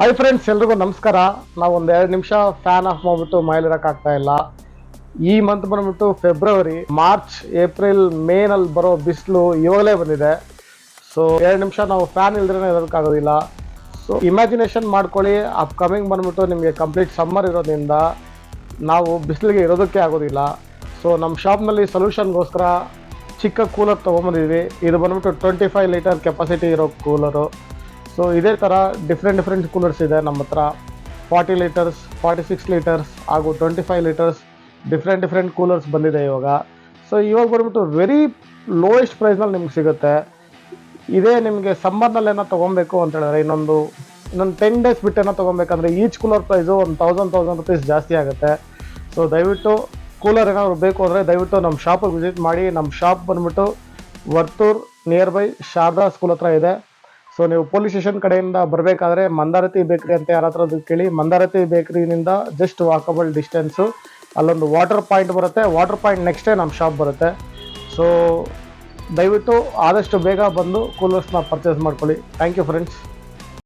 Hi friends, ಎಲ್ರಿಗೂ ನಮಸ್ಕಾರ. ನಾವು ಒಂದು 2 ನಿಮಿಷ ಫ್ಯಾನ್ ಆಫ್ ಮಾಡಿಬಿಟ್ಟು ಮೈಲಿರೋಕ್ಕಾಗ್ತಾ ಇಲ್ಲ. ಈ ಮಂತ್ ಬಂದ್ಬಿಟ್ಟು ಫೆಬ್ರವರಿ, ಮಾರ್ಚ್, ಏಪ್ರಿಲ್, ಮೇನಲ್ಲಿ ಬರೋ ಬಿಸಿಲು ಇವಾಗಲೇ ಬಂದಿದೆ. ಸೊ 2 ನಿಮಿಷ ನಾವು ಫ್ಯಾನ್ ಇಲ್ದ್ರೇ ಇರೋದಕ್ಕಾಗೋದಿಲ್ಲ. ಸೊ ಇಮ್ಯಾಜಿನೇಷನ್ ಮಾಡ್ಕೊಳ್ಳಿ, ಅಪ್ಕಮಿಂಗ್ ಬಂದ್ಬಿಟ್ಟು ನಿಮಗೆ ಕಂಪ್ಲೀಟ್ ಸಮ್ಮರ್ ಇರೋದ್ರಿಂದ ನಾವು ಬಿಸಿಲಿಗೆ ಇರೋದಕ್ಕೆ ಆಗೋದಿಲ್ಲ. ಸೊ ನಮ್ಮ ಶಾಪ್ನಲ್ಲಿ ಸೊಲ್ಯೂಷನ್ಗೋಸ್ಕರ ಚಿಕ್ಕ ಕೂಲರ್ ತೊಗೊಂಬಂದಿದ್ವಿ. ಇದು ಬಂದ್ಬಿಟ್ಟು 25 ಲೀಟರ್ ಕೆಪಾಸಿಟಿ ಇರೋ ಕೂಲರು. ಸೊ ಇದೇ ಥರ ಡಿಫ್ರೆಂಟ್ ಕೂಲರ್ಸ್ ಇದೆ ನಮ್ಮ ಹತ್ರ. 40 ಲೀಟರ್ಸ್, 46 ಲೀಟರ್ಸ್ ಹಾಗೂ 25 ಲೀಟರ್ಸ್ ಡಿಫ್ರೆಂಟ್ ಕೂಲರ್ಸ್ ಬಂದಿದೆ ಇವಾಗ. ಸೊ ಇವಾಗ ಬಂದ್ಬಿಟ್ಟು ವೆರಿ ಲೋಯೆಸ್ಟ್ ಪ್ರೈಸ್ನಲ್ಲಿ ನಿಮ್ಗೆ ಸಿಗುತ್ತೆ. ಇದೇ ನಿಮಗೆ ಸಮ್ಮರ್ನಲ್ಲಿ ಏನೋ ತೊಗೊಬೇಕು ಅಂತ ಹೇಳಿದ್ರೆ ಇನ್ನೊಂದು 10 ಡೇಸ್ ಬಿಟ್ಟೇನೋ ತೊಗೊಬೇಕಂದ್ರೆ ಈಚ್ ಕೂಲರ್ ಪ್ರೈಸು ಒಂದು 1000 ರೂಪೀಸ್ ಜಾಸ್ತಿ ಆಗುತ್ತೆ. ಸೊ ದಯವಿಟ್ಟು ಕೂಲರ್ ಏನಾದ್ರು ಬೇಕು ಅಂದರೆ ದಯವಿಟ್ಟು ನಮ್ಮ ಶಾಪಿಗೆ ವಿಸಿಟ್ ಮಾಡಿ. ನಮ್ಮ ಶಾಪ್ ಬಂದ್ಬಿಟ್ಟು Varthur near by Sharada school ಹತ್ರ ಇದೆ. ಸೊ ನೀವು ಪೊಲೀಸ್ ಸ್ಟೇಷನ್ ಕಡೆಯಿಂದ ಬರಬೇಕಾದ್ರೆ ಮಂದಾರತಿ ಬೇಕ್ರಿ ಅಂತ ಯಾರ ಹತ್ರ ಕೇಳಿ. ಮಂದಾರತಿ ಬೇಕ್ರಿನಿಂದ ಜಸ್ಟ್ ವಾಕಬಲ್ ಡಿಸ್ಟೆನ್ಸು. ಅಲ್ಲೊಂದು ವಾಟರ್ ಪಾಯಿಂಟ್ ಬರುತ್ತೆ. ವಾಟರ್ ಪಾಯಿಂಟ್ ನೆಕ್ಸ್ಟೇ ನಮ್ಮ ಶಾಪ್ ಬರುತ್ತೆ. ಸೊ ದಯವಿಟ್ಟು ಆದಷ್ಟು ಬೇಗ ಬಂದು ಕೂಲರ್ಸ್ನ ಪರ್ಚೇಸ್ ಮಾಡ್ಕೊಳ್ಳಿ. Thank you friends.